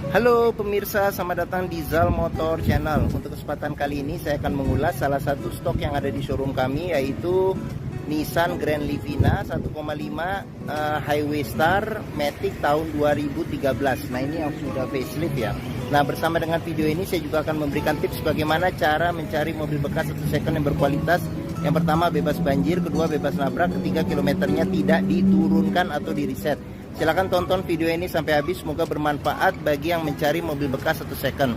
Halo pemirsa, selamat datang di Zal Motor Channel. Untuk kesempatan kali ini saya akan mengulas salah satu stok yang ada di showroom kami, yaitu Nissan Grand Livina 1,5 Highway Star Matic tahun 2013. Nah, ini yang sudah facelift ya. Nah, bersama dengan video ini saya juga akan memberikan tips bagaimana cara mencari mobil bekas atau second yang berkualitas. Yang pertama, bebas banjir, kedua bebas nabrak, ketiga kilometernya tidak diturunkan atau di reset. Silahkan tonton video ini sampai habis, semoga bermanfaat bagi yang mencari mobil bekas atau second.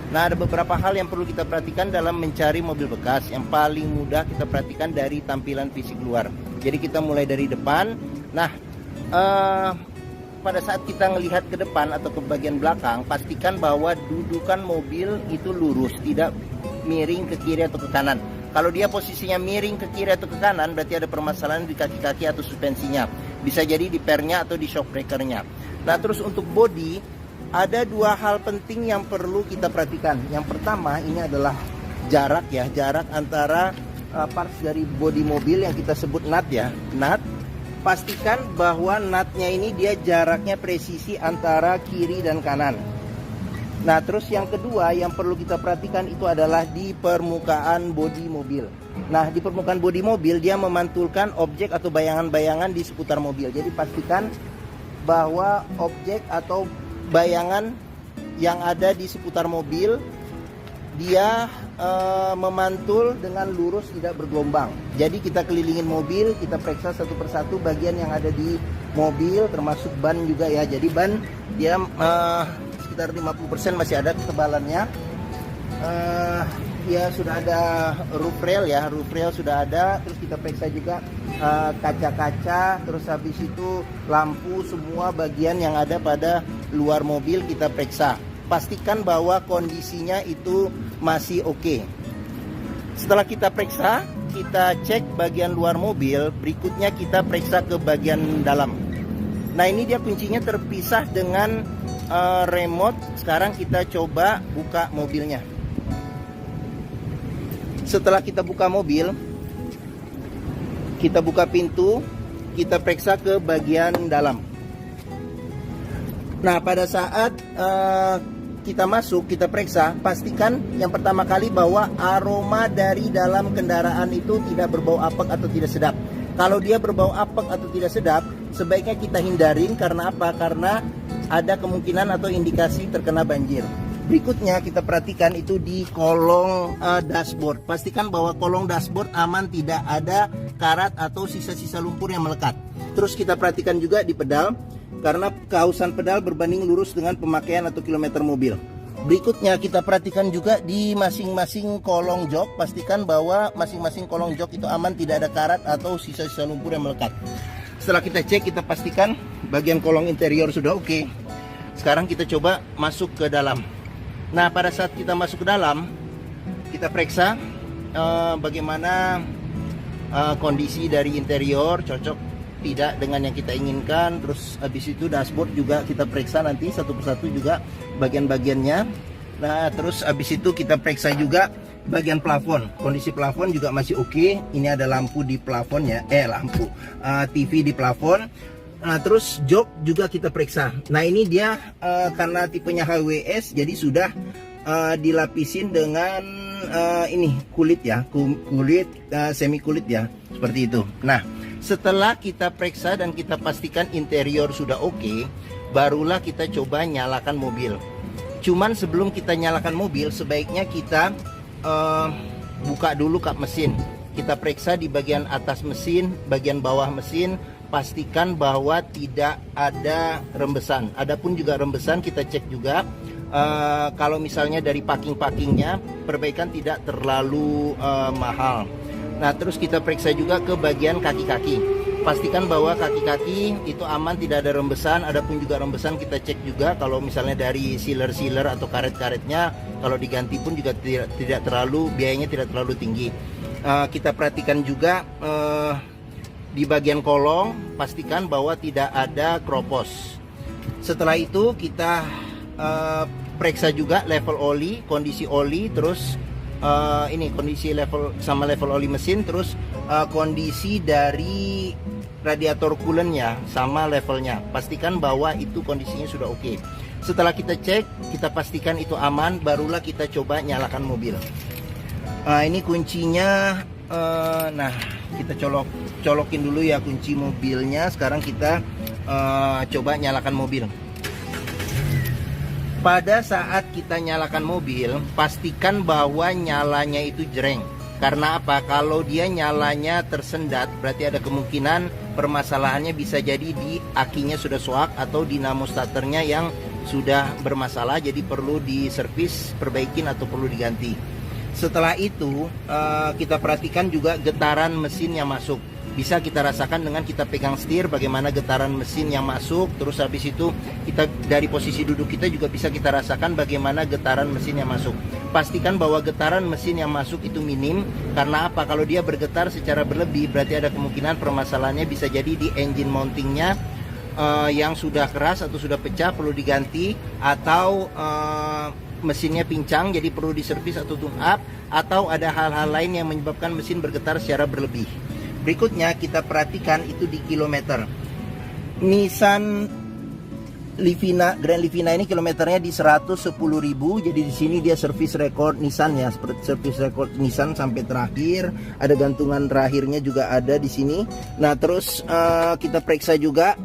Nah, ada beberapa hal yang perlu kita perhatikan dalam mencari mobil bekas. Yang paling mudah kita perhatikan dari tampilan fisik luar. Jadi kita mulai dari depan. Nah, pada saat kita melihat ke depan atau ke bagian belakang, pastikan bahwa dudukan mobil itu lurus, tidak miring ke kiri atau ke kanan. Kalau dia posisinya miring ke kiri atau ke kanan, berarti ada permasalahan di kaki-kaki atau suspensinya. Bisa jadi di pernya atau di shock breakernya. Nah, terus untuk bodi, ada dua hal penting yang perlu kita perhatikan. Yang pertama, ini adalah jarak ya, jarak antara parts dari bodi mobil yang kita sebut nut ya, nut. Pastikan bahwa nutnya ini dia jaraknya presisi antara kiri dan kanan. Nah, terus yang kedua yang perlu kita perhatikan itu adalah di permukaan bodi mobil. Nah, di permukaan bodi mobil dia memantulkan objek atau bayangan-bayangan di seputar mobil. Jadi pastikan bahwa objek atau bayangan yang ada di seputar mobil dia memantul dengan lurus, tidak bergelombang. Jadi kita kelilingin mobil, kita periksa satu persatu bagian yang ada di mobil, termasuk ban juga ya. Jadi ban dia sekitar 50% masih ada ketebalannya. Ya sudah ada roof rail ya, roof rail sudah ada. Terus kita periksa juga kaca-kaca, terus habis itu lampu, semua bagian yang ada pada luar mobil kita periksa. Pastikan bahwa kondisinya itu masih oke. Setelah kita periksa, kita cek bagian luar mobil, berikutnya kita periksa ke bagian dalam. Nah, ini dia kuncinya terpisah dengan remote. Sekarang kita coba buka mobilnya. Setelah kita buka mobil, kita buka pintu, kita periksa ke bagian dalam. Nah, pada saat kita masuk, kita periksa, pastikan yang pertama kali bahwa aroma dari dalam kendaraan itu tidak berbau apek atau tidak sedap. Kalau dia berbau apek atau tidak sedap, sebaiknya kita hindarin. Karena apa? Karena ada kemungkinan atau indikasi terkena banjir. Berikutnya kita perhatikan itu di kolong dashboard. Pastikan bahwa kolong dashboard aman, tidak ada karat atau sisa-sisa lumpur yang melekat. Terus kita perhatikan juga di pedal, karena keausan pedal berbanding lurus dengan pemakaian atau kilometer mobil. Berikutnya kita perhatikan juga di masing-masing kolong jok. Pastikan bahwa masing-masing kolong jok itu aman, tidak ada karat atau sisa-sisa lumpur yang melekat. Setelah kita cek, kita pastikan bagian kolong interior sudah oke. Sekarang kita coba masuk ke dalam. Nah, pada saat kita masuk ke dalam, kita periksa bagaimana kondisi dari interior, cocok tidak dengan yang kita inginkan. Terus habis itu dashboard juga kita periksa nanti satu persatu juga bagian-bagiannya. Nah, terus habis itu kita periksa juga bagian plafon. Kondisi plafon juga masih oke. Ini ada lampu di plafonnya, TV di plafon. Nah, terus jok juga kita periksa. Nah, ini dia karena tipenya HWS, jadi sudah dilapisin dengan ini kulit ya, kulit semi kulit ya, seperti itu. Nah, setelah kita periksa dan kita pastikan interior sudah oke, barulah kita coba nyalakan mobil. Cuman sebelum kita nyalakan mobil, sebaiknya kita buka dulu kap mesin. Kita periksa di bagian atas mesin, bagian bawah mesin. Pastikan bahwa tidak ada rembesan. Adapun juga rembesan kita cek juga. Kalau misalnya dari packing-packingnya, perbaikan tidak terlalu mahal. Nah, terus kita periksa juga ke bagian kaki-kaki. Pastikan bahwa kaki-kaki itu aman, tidak ada rembesan. Adapun juga rembesan kita cek juga. Kalau misalnya dari sealer-sealer atau karet-karetnya, kalau diganti pun juga tidak terlalu, biayanya tidak terlalu tinggi. Kita perhatikan juga di bagian kolong, pastikan bahwa tidak ada kropos. Setelah itu kita periksa juga level oli, kondisi oli, terus ini kondisi level sama level oli mesin, terus kondisi dari radiator coolant-nya sama levelnya. Pastikan bahwa itu kondisinya sudah oke. Setelah kita cek, kita pastikan itu aman, barulah kita coba nyalakan mobil. Ini kuncinya. Nah, kita colokin dulu ya kunci mobilnya. Sekarang kita coba nyalakan mobil. Pada saat kita nyalakan mobil, pastikan bahwa nyalanya itu jreng. Karena apa? Kalau dia nyalanya tersendat, berarti ada kemungkinan permasalahannya bisa jadi di akinya sudah soak atau dinamo starternya yang sudah bermasalah, jadi perlu diservis, perbaikin atau perlu diganti. Setelah itu kita perhatikan juga getaran mesin yang masuk. Bisa kita rasakan dengan kita pegang setir bagaimana getaran mesin yang masuk. Terus habis itu kita dari posisi duduk kita juga bisa kita rasakan bagaimana getaran mesin yang masuk. Pastikan bahwa getaran mesin yang masuk itu minim. Karena apa? Kalau dia bergetar secara berlebih, berarti ada kemungkinan permasalahannya bisa jadi di engine mountingnya yang sudah keras atau sudah pecah, perlu diganti. Atau mesinnya pincang jadi perlu diservis atau tune up. Atau ada hal-hal lain yang menyebabkan mesin bergetar secara berlebih. Berikutnya kita perhatikan itu di kilometer. Nissan Livina, Grand Livina ini kilometernya di 110.000. Jadi di sini dia service record Nissan ya, service record Nissan sampai terakhir. Ada gantungan terakhirnya juga ada di sini. Nah, terus kita periksa juga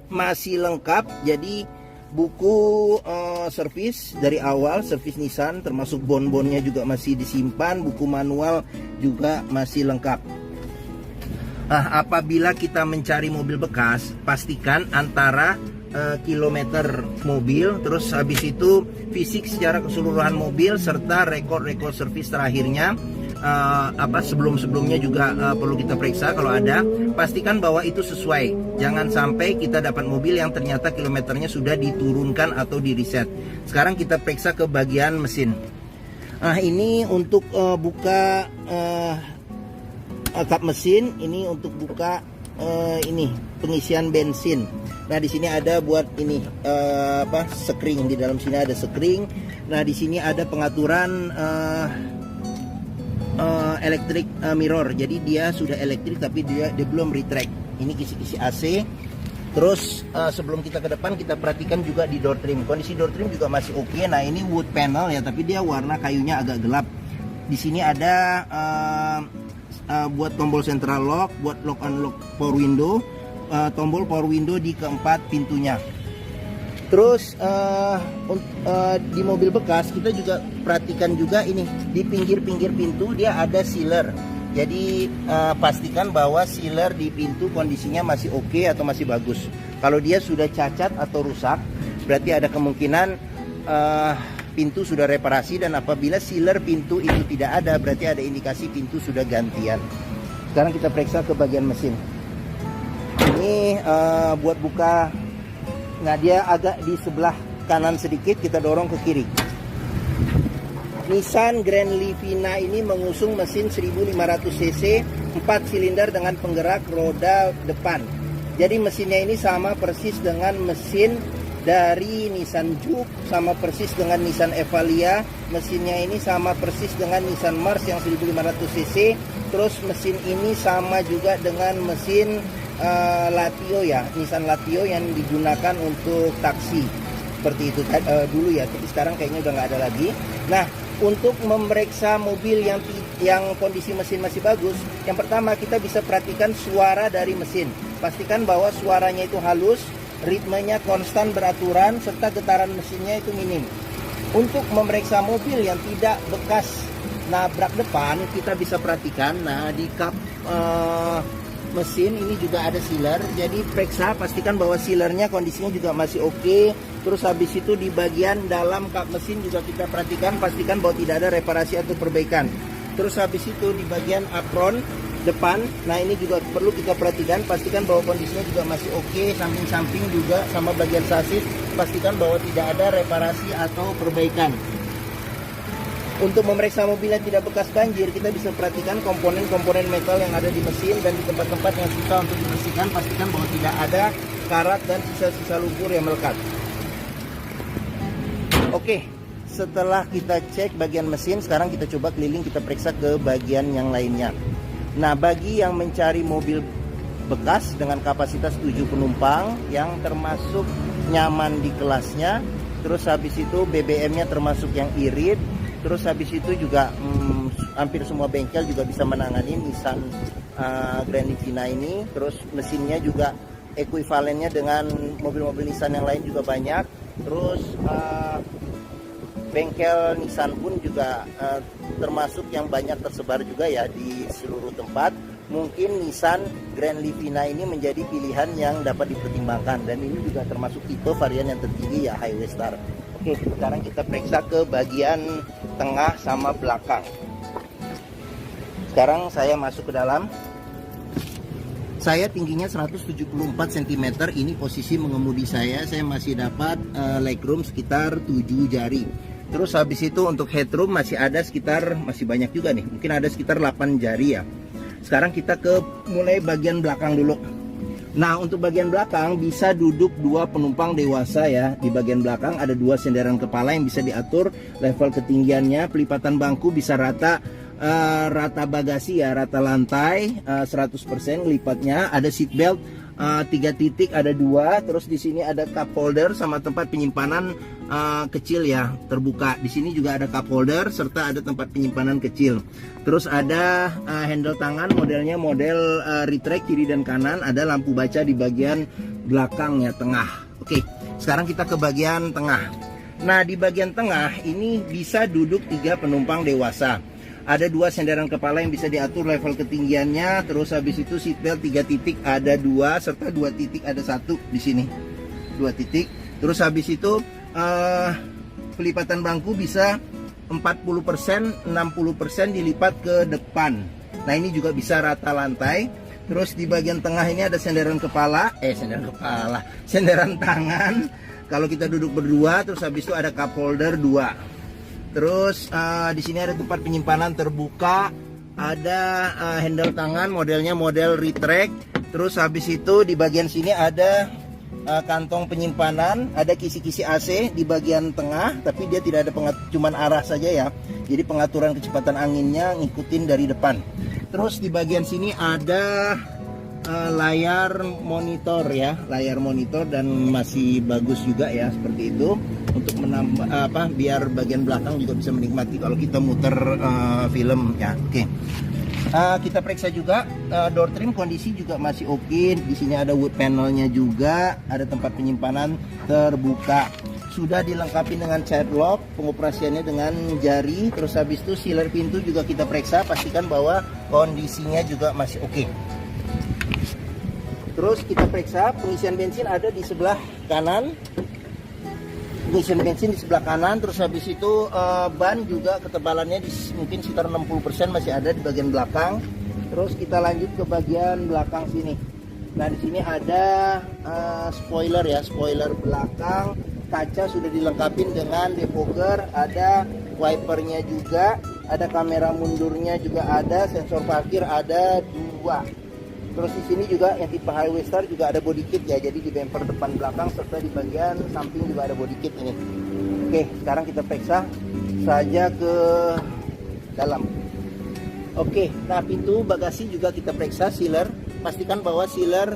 masih lengkap. Jadi buku servis dari awal, servis Nissan termasuk bon-bonnya juga masih disimpan. Buku manual juga masih lengkap. Nah, apabila kita mencari mobil bekas, pastikan antara kilometer mobil, terus habis itu fisik secara keseluruhan mobil serta rekor-rekor servis terakhirnya, sebelum-sebelumnya juga perlu kita periksa kalau ada. Pastikan bahwa itu sesuai. Jangan sampai kita dapat mobil yang ternyata kilometernya sudah diturunkan atau di reset. Sekarang kita periksa ke bagian mesin. Nah, ini untuk buka kap mesin, ini untuk buka ini pengisian bensin. Nah, di sini ada buat ini sekring, di dalam sini ada sekring. Nah, di sini ada pengaturan electric mirror. Jadi dia sudah elektrik tapi dia belum retract. Ini kisi-kisi AC. Terus sebelum kita ke depan, kita perhatikan juga di door trim. Kondisi door trim juga masih oke. Nah, ini wood panel ya, tapi dia warna kayunya agak gelap. Di sini ada buat tombol central lock, buat lock unlock power window, tombol power window di keempat pintunya. Terus di mobil bekas kita juga perhatikan juga ini di pinggir-pinggir pintu dia ada sealer. Jadi pastikan bahwa sealer di pintu kondisinya masih oke atau masih bagus. Kalau dia sudah cacat atau rusak, berarti ada kemungkinan pintu sudah reparasi, dan apabila sealer pintu itu tidak ada, berarti ada indikasi pintu sudah gantian. Sekarang kita periksa ke bagian mesin. Ini buat buka. Nah, dia agak di sebelah kanan sedikit, kita dorong ke kiri. Nissan Grand Livina ini mengusung mesin 1500 cc 4 silinder dengan penggerak roda depan. Jadi mesinnya ini sama persis dengan mesin dari Nissan Juke, sama persis dengan Nissan Evalia. Mesinnya ini sama persis dengan Nissan Mars yang 1500 cc. Terus mesin ini sama juga dengan mesin Latio ya, Nissan Latio yang digunakan untuk taksi. Seperti itu dulu ya, tapi sekarang kayaknya udah nggak ada lagi. Nah, untuk memeriksa mobil yang kondisi mesin masih bagus, yang pertama kita bisa perhatikan suara dari mesin. Pastikan bahwa suaranya itu halus, ritmenya konstan beraturan, serta getaran mesinnya itu minim. Untuk memeriksa mobil yang tidak bekas nabrak depan, kita bisa perhatikan, nah di kap mesin ini juga ada sealer. Jadi periksa, pastikan bahwa sealernya kondisinya juga masih oke. Terus habis itu di bagian dalam kap mesin juga kita perhatikan, pastikan bahwa tidak ada reparasi atau perbaikan. Terus habis itu di bagian apron depan, nah ini juga perlu kita perhatikan, pastikan bahwa kondisinya juga masih oke. Samping-samping juga sama bagian sasis, pastikan bahwa tidak ada reparasi atau perbaikan. Untuk memeriksa mobil yang tidak bekas banjir, kita bisa perhatikan komponen-komponen metal yang ada di mesin, dan di tempat-tempat yang susah untuk dibersihkan, pastikan bahwa tidak ada karat dan sisa-sisa lumpur yang melekat. Oke, setelah kita cek bagian mesin, sekarang kita coba keliling, kita periksa ke bagian yang lainnya. Nah, bagi yang mencari mobil bekas dengan kapasitas 7 penumpang yang termasuk nyaman di kelasnya, terus habis itu BBM-nya termasuk yang irit, terus habis itu juga hampir semua bengkel juga bisa menangani Nissan Grand Livina ini. Terus mesinnya juga ekuivalennya dengan mobil-mobil Nissan yang lain juga banyak. Terus bengkel Nissan pun juga termasuk yang banyak tersebar juga ya di seluruh tempat. Mungkin Nissan Grand Livina ini menjadi pilihan yang dapat dipertimbangkan, dan ini juga termasuk tipe varian yang tertinggi ya, Highway Star. Oke, sekarang kita periksa ke bagian tengah sama belakang. Sekarang saya masuk ke dalam. Saya tingginya 174 cm, ini posisi mengemudi saya masih dapat legroom sekitar 7 jari. Terus habis itu untuk headroom masih ada sekitar, masih banyak juga nih, mungkin ada sekitar 8 jari ya. Sekarang kita ke mulai bagian belakang dulu. Nah, untuk bagian belakang bisa duduk 2 penumpang dewasa ya. Di bagian belakang ada 2 senderan kepala yang bisa diatur level ketinggiannya. Pelipatan bangku bisa rata bagasi ya, rata lantai 100% lipatnya. Ada seat belt 3 titik, ada 2. Terus di sini ada cup holder sama tempat penyimpanan kecil ya, terbuka. Di sini juga ada cup holder serta ada tempat penyimpanan kecil. Terus ada handle tangan, modelnya model retract kiri dan kanan. Ada lampu baca di bagian belakang ya, tengah. Oke, sekarang kita ke bagian tengah. Nah, di bagian tengah ini bisa duduk 3 penumpang dewasa. Ada 2 senderan kepala yang bisa diatur level ketinggiannya. Terus habis itu seatbelt 3 titik ada 2 serta 2 titik ada 1 di sini. 2 titik. Terus habis itu pelipatan bangku bisa 40%, 60% dilipat ke depan. Nah, ini juga bisa rata lantai. Terus di bagian tengah ini ada senderan tangan kalau kita duduk berdua. Terus habis itu ada cup holder 2. Terus di sini ada tempat penyimpanan terbuka, ada handle tangan, modelnya model retract. Terus habis itu di bagian sini ada kantong penyimpanan, ada kisi-kisi AC di bagian tengah, tapi dia tidak ada cuman arah saja ya. Jadi pengaturan kecepatan anginnya ngikutin dari depan. Terus di bagian sini ada layar monitor ya, layar monitor, dan masih bagus juga ya, seperti itu untuk menambah biar bagian belakang juga bisa menikmati kalau kita muter film ya. Oke. Kita periksa juga door trim, kondisi juga masih oke. Di sini ada wood panelnya juga, ada tempat penyimpanan terbuka. Sudah dilengkapi dengan child lock, pengoperasiannya dengan jari. Terus habis itu sealer pintu juga kita periksa, pastikan bahwa kondisinya juga masih oke. Terus kita periksa pengisian bensin ada di sebelah kanan. Pengisian bensin di sebelah kanan. Terus habis itu ban juga ketebalannya mungkin sekitar 60% masih ada di bagian belakang. Terus kita lanjut ke bagian belakang sini. Nah, di sini ada spoiler ya, spoiler belakang. Kaca sudah dilengkapi dengan defogger, ada wipernya juga, ada kamera mundurnya juga ada, sensor parkir ada 2. Terus di sini juga yang tipe Highway Star juga ada body kit ya, jadi di bumper depan belakang serta di bagian samping juga ada body kit ini. Oke, sekarang kita periksa saja ke dalam. Oke, nah pintu bagasi juga kita periksa sealer, pastikan bahwa sealer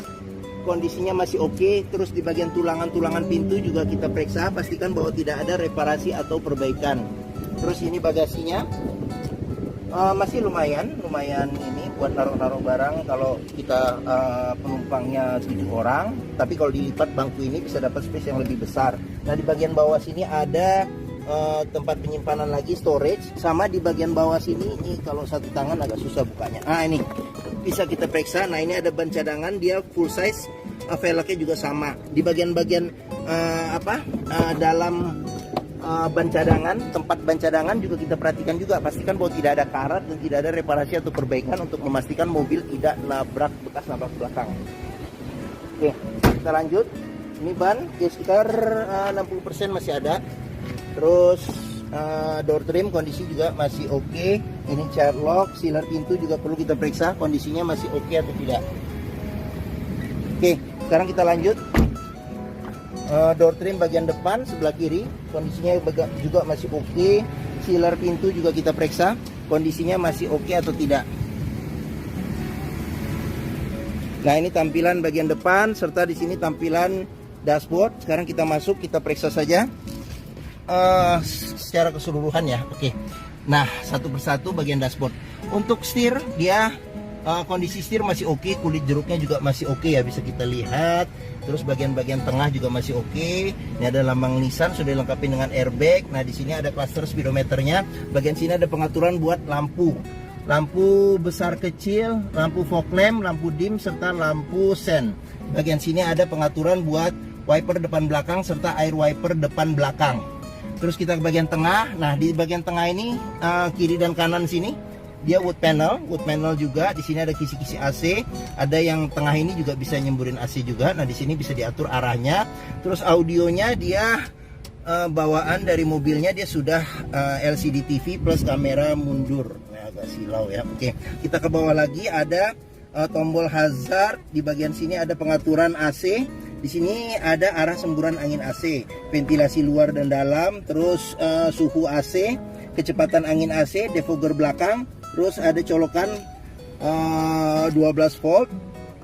kondisinya masih oke. Terus di bagian tulangan-tulangan pintu juga kita periksa, pastikan bahwa tidak ada reparasi atau perbaikan. Terus ini bagasinya masih lumayan ini buat naruh-naruh barang kalau kita penumpangnya 7 orang. Tapi kalau dilipat bangku ini bisa dapat space yang lebih besar. Nah, di bagian bawah sini ada tempat penyimpanan lagi, storage. Sama di bagian bawah sini, ini kalau satu tangan agak susah bukanya. Nah, ini bisa kita periksa. Nah, ini ada ban cadangan, dia full size, velgnya juga sama. Di bagian-bagian dalam ban cadangan, tempat ban cadangan juga kita perhatikan juga, pastikan bahwa tidak ada karat dan tidak ada reparasi atau perbaikan untuk memastikan mobil tidak bekas nabrak belakang. Oke, kita lanjut. Ini ban ya sekitar 60% masih ada. Terus door trim kondisi juga masih oke. Ini child lock, sealer pintu juga perlu kita periksa kondisinya masih oke atau tidak. Oke, sekarang kita lanjut. Door trim bagian depan sebelah kiri kondisinya juga masih oke. Sealer pintu juga kita periksa kondisinya masih oke atau tidak. Nah, ini tampilan bagian depan serta di sini tampilan dashboard. Sekarang kita masuk, kita periksa saja secara keseluruhan ya. Oke. Nah, satu persatu bagian dashboard. Untuk setir dia kondisi setir masih oke, kulit jeruknya juga masih oke ya, bisa kita lihat. Terus bagian-bagian tengah juga masih oke. Ini ada lambang Nissan, sudah dilengkapi dengan airbag. Nah, di sini ada cluster speedometernya. Bagian sini ada pengaturan buat lampu besar kecil, lampu fog lamp, lampu dim serta lampu sen. Bagian sini ada pengaturan buat wiper depan belakang serta air wiper depan belakang. Terus kita ke bagian tengah. Nah, di bagian tengah ini kiri dan kanan sini dia wood panel juga. Di sini ada kisi-kisi AC, ada yang tengah ini juga bisa nyemburin AC juga. Nah, di sini bisa diatur arahnya. Terus audionya dia bawaan dari mobilnya dia sudah LCD TV plus kamera mundur. Nah, agak silau ya. Oke, kita ke bawah lagi ada tombol hazard. Di bagian sini ada pengaturan AC. Di sini ada arah semburan angin AC, ventilasi luar dan dalam, terus suhu AC, kecepatan angin AC, defogger belakang. Terus ada colokan 12 volt,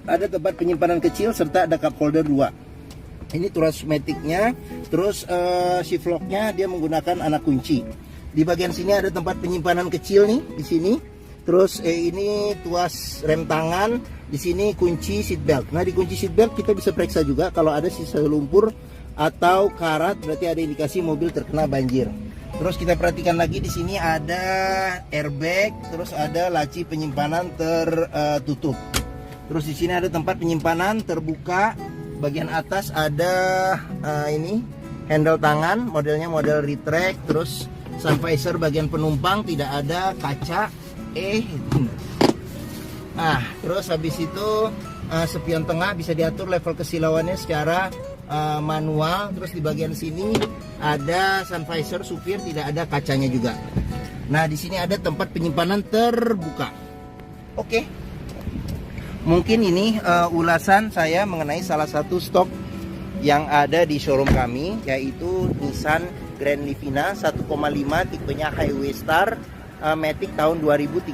ada tempat penyimpanan kecil serta ada cup holder 2. Ini tuas maticnya. Terus shift locknya dia menggunakan anak kunci. Di bagian sini ada tempat penyimpanan kecil nih di sini. Terus ini tuas rem tangan. Di sini kunci seat belt. Nah, di kunci seat belt kita bisa periksa juga kalau ada sisa lumpur atau karat, berarti ada indikasi mobil terkena banjir. Terus kita perhatikan lagi di sini ada airbag, terus ada laci penyimpanan tertutup. Terus di sini ada tempat penyimpanan terbuka. Bagian atas ada ini handle tangan, modelnya model retract. Terus sun visor bagian penumpang tidak ada kaca. Nah, terus habis itu spion tengah bisa diatur level kesilauannya secara manual. Terus di bagian sini ada sun visor supir, tidak ada kacanya juga. Nah, di sini ada tempat penyimpanan terbuka. Oke. Mungkin ini ulasan saya mengenai salah satu stok yang ada di showroom kami, yaitu Nissan Grand Livina 1,5 tipenya Highway Star Matic tahun 2013.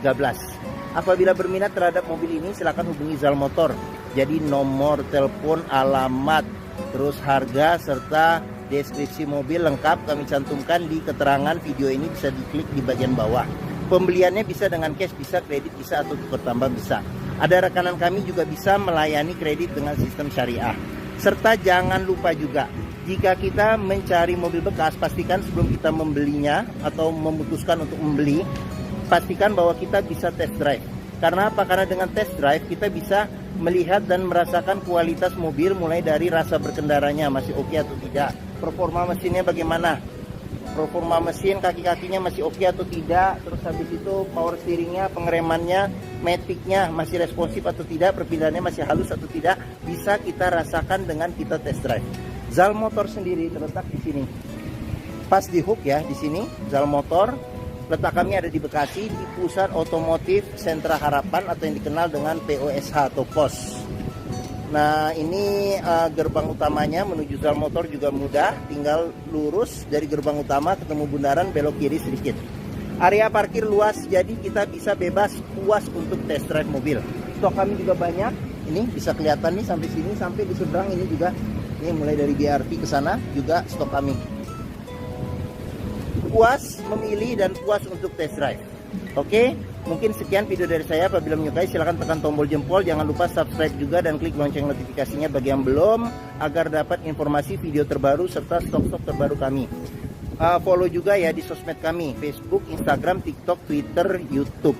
Apabila berminat terhadap mobil ini silakan hubungi Zal Motor. Jadi nomor telepon, alamat, terus harga serta deskripsi mobil lengkap kami cantumkan di keterangan video ini, bisa diklik di bagian bawah. Pembeliannya bisa dengan cash, bisa kredit, bisa atau tukar tambah bisa. Ada rekanan kami juga bisa melayani kredit dengan sistem syariah. Serta jangan lupa juga, jika kita mencari mobil bekas, pastikan sebelum kita membelinya atau memutuskan untuk membeli, pastikan bahwa kita bisa test drive. Karena apa? Karena dengan test drive kita bisa melihat dan merasakan kualitas mobil, mulai dari rasa berkendaranya masih oke atau tidak, performa mesinnya bagaimana, performa mesin kaki-kakinya masih oke atau tidak, terus habis itu power steeringnya, pengeremannya, maticnya masih responsif atau tidak, perpindahannya masih halus atau tidak, bisa kita rasakan dengan kita test drive. Zal Motor sendiri terletak di sini, pas di hook ya, di sini Zal Motor. Letak kami ada di Bekasi, di Pusat Otomotif Sentra Harapan atau yang dikenal dengan POSH atau POS. Nah, ini gerbang utamanya menuju Zal Motor juga mudah, tinggal lurus dari gerbang utama ketemu bundaran, belok kiri sedikit. Area parkir luas, jadi kita bisa bebas puas untuk test drive mobil. Stok kami juga banyak, ini bisa kelihatan nih sampai sini, sampai di seberang ini juga. Ini mulai dari BRT ke sana juga stok kami. Puas memilih dan puas untuk test drive. Oke, mungkin sekian video dari saya. Apabila menyukai silahkan tekan tombol jempol, jangan lupa subscribe juga dan klik lonceng notifikasinya bagi yang belum, agar dapat informasi video terbaru serta stok-stok terbaru kami. Follow juga ya di sosmed kami, Facebook, Instagram, TikTok, Twitter, YouTube.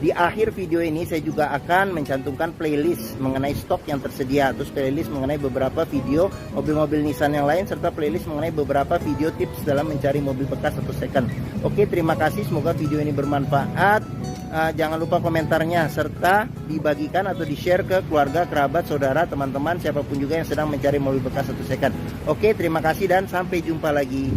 Di akhir video ini saya juga akan mencantumkan playlist mengenai stok yang tersedia, terus playlist mengenai beberapa video mobil-mobil Nissan yang lain, serta playlist mengenai beberapa video tips dalam mencari mobil bekas atau second. Oke, terima kasih, semoga video ini bermanfaat. Jangan lupa komentarnya serta dibagikan atau di-share ke keluarga, kerabat, saudara, teman-teman, siapapun juga yang sedang mencari mobil bekas atau second. Oke, terima kasih dan sampai jumpa lagi.